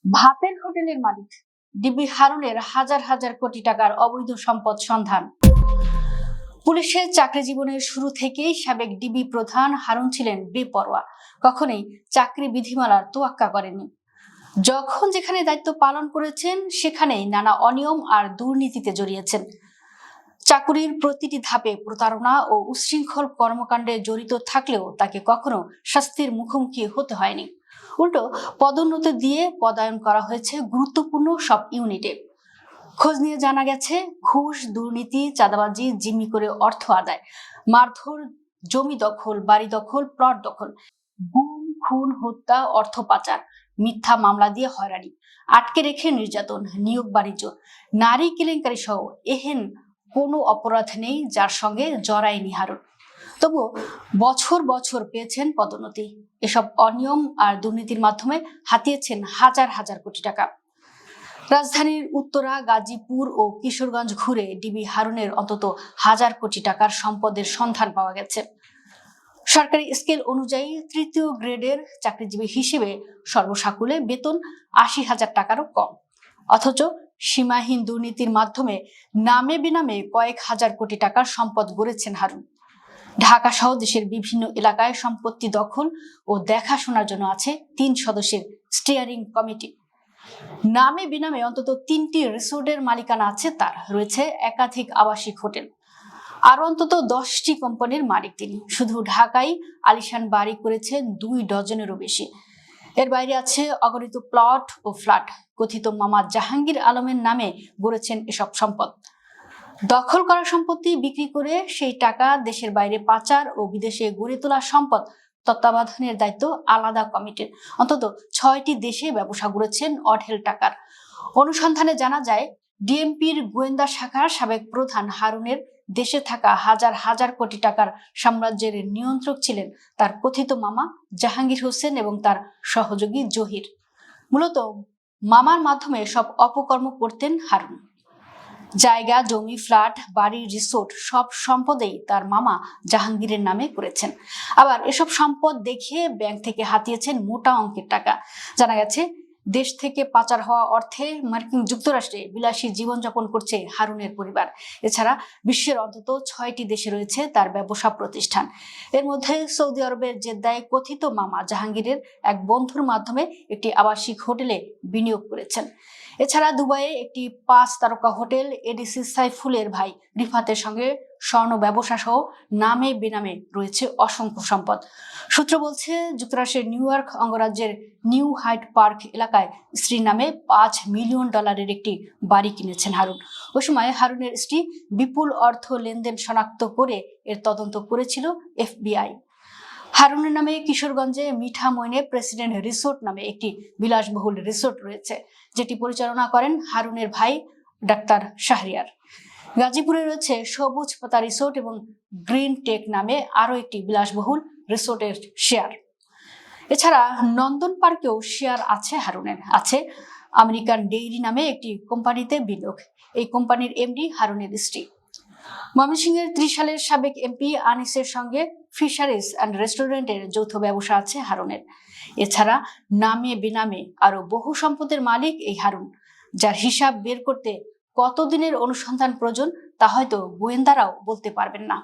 ভাতের হোটেলের মালিক ডিবি হারুনের হাজার হাজার কোটি টাকার অবৈধ সম্পদ সন্ধান। পুলিশের চাকরি জীবনের শুরু থেকেই সাবেক ডিবি প্রধান হারুন ছিলেন বেপরোয়া, কখনোই চাকরি বিধিমালার তোয়াক্কা করেননি। যখন যেখানে দায়িত্ব পালন করেছেন সেখানেই নানা অনিয়ম আর দুর্নীতিতে জড়িয়েছেন। চাকুরির প্রতিটি ধাপে প্রতারণা ও উচ্ছৃঙ্খল কর্মকাণ্ডে জড়িত থাকলেও তাকে কখনো শাস্তির মুখোমুখি হতে হয়নি। উল্টো পদোন্নতি দিয়ে পদায়ন করা হয়েছে গুরুত্বপূর্ণ সব ইউনিটে। খোঁজ নিয়ে জানা গেছে, ঘুষ, দুর্নীতি, চাঁদাবাজি, জিম্মি করে অর্থ আদায়, মারধর, জমি দখল, বাড়ি দখল, প্লট দখল, গুম, খুন, হত্যা, অর্থ পাচার, মিথ্যা মামলা দিয়ে হয়রানি, আটকে রেখে নির্যাতন, নিয়োগ বাণিজ্য, নারী কেলেঙ্কারি সহ এহেন কোনো অপরাধ নেই যার সঙ্গে জড়ায়নি হারুন। তবুও বছর বছর পেয়েছেন পদোন্নতি। এসব অনিয়ম আর দুর্নীতির মাধ্যমে হাতিয়েছেন হাজার হাজার কোটি টাকা। রাজধানীর উত্তরা, গাজীপুর ও কিশোরগঞ্জ ঘুরে ডিবি হারুনের অন্তত হাজার কোটি টাকার সম্পদের সন্ধান পাওয়া গেছে। সরকারি স্কেল অনুযায়ী তৃতীয় গ্রেডের চাকরিজীবী হিসেবে সর্বসাকুলে বেতন ৮০,০০০ টাকারও কম। অথচ সীমাহীন দুর্নীতির মাধ্যমে নামে বেনামে কয়েক হাজার কোটি টাকার সম্পদ গড়েছেন হারুন। ঢাকা সহ দেশের বিভিন্ন এলাকায় সম্পত্তি দখল ও দেখাশোনার জন্য আছে ৩ সদস্যের স্টিয়ারিং কমিটি। নামে বেনামে অন্তত ৩টি রিসোর্টের মালিকানা আছে তার, রয়েছে একাধিক আবাসিক হোটেল। আর অন্তত 10টি কোম্পানির মালিক তিনি। শুধু ঢাকায় আলিশান বাড়ি করেছেন 2 ডজনেরও বেশি। এর বাইরে আছে অগণিত প্লট ও ফ্ল্যাট। কথিত মামা জাহাঙ্গীর আলমের নামে গড়েছেন এসব সম্পদ। দখল করা সম্পত্তি বিক্রি করে সেই টাকা দেশের বাইরে পাচার ও বিদেশে গড়ে তোলা সম্পদ তত্ত্বাবধানের দায়িত্ব আলাদা কমিটির। অন্তত 6টি দেশে ব্যবসা গড়েছেন অঢেল টাকার। অনুসন্ধানে জানা যায়, ডিএমপির গোয়েন্দা শাখার সাবেক প্রধান হারুনের দেশে থাকা হাজার হাজার কোটি টাকার সাম্রাজ্যের নিয়ন্ত্রক ছিলেন তার কথিত মামা জাহাঙ্গীর হোসেন এবং তার সহযোগী জহির। মূলত মামার মাধ্যমে সব অপকর্ম করতেন হারুন। জায়গা, জমি, ফ্ল্যাট, বাড়ি, রিসোর্ট সব সম্পদেই তার মামা জাহাঙ্গীরের নামে করেছেন। আবার এসব সম্পদ দেখিয়ে ব্যাংক থেকে হাতিয়েছেন মোটা অঙ্কের টাকা। জানা গেছে, দেশ থেকে পাচার হওয়া অর্থে মার্কিন যুক্তরাষ্ট্রে বিলাসী জীবনযাপন করছে হারুনের পরিবার। এছাড়া বিশ্বের অন্তত 6টি দেশে রয়েছে তার ব্যবসা প্রতিষ্ঠান। এর মধ্যে সৌদি আরবের জেদ্দায় কথিত মামা জাহাঙ্গীরের এক বন্ধুর মাধ্যমে একটি আবাসিক হোটেলে বিনিয়োগ করেছেন। এছাড়া দুবাইয়ে একটি 5 তারকা হোটেল, এডিসি সাইফুলের ভাই রিফাতের সঙ্গে স্বর্ণ ব্যবসা সহ নামে বেনামে রয়েছে অসংখ্য সম্পদ। সূত্র বলছে, যুক্তরাষ্ট্রের নিউ ইয়র্ক অঙ্গরাজ্যের নিউ হাইড পার্ক এলাকায় স্ত্রীর নামে $5 মিলিয়ন একটি বাড়ি কিনেছেন হারুন। ওই সময় হারুনের স্ত্রী বিপুল অর্থ লেনদেন শনাক্ত করে এর তদন্ত করেছিল FBI। হারুনের নামে কিশোরগঞ্জে মিঠা মইনে প্রেসিডেন্ট রিসোর্ট নামে একটি বিলাসবহুল রিসোর্ট রয়েছে, যেটি পরিচালনা করেন হারুনের ভাই ডাক্তার শাহরিয়ার। গাজীপুরে রয়েছে সবুজ পাতা রিসোর্ট এবং গ্রিন টেক নামে আরো একটি বিলাসবহুল রিসোর্টের শেয়ার। এছাড়া নন্দন পার্কেও শেয়ার আছে হারুনের। আছে আমেরিকান ডেইরি নামে একটি কোম্পানিতে বিনিয়োগ। এই কোম্পানির এমডি হারুনের স্ত্রী। ময়মনসিংহের 30 সালের সাবেক এমপি আনিসের সঙ্গে ফিশারিজ অ্যান্ড রেস্টুরেন্টের যৌথ ব্যবসা আছে হারুনের। এছাড়া নামে বেনামে আরো বহু সম্পদের মালিক এই হারুন, যার হিসাব বের করতে কতদিনের অনুসন্ধান প্রয়োজন তা হয়তো গোয়েন্দারাও বলতে পারবেন না।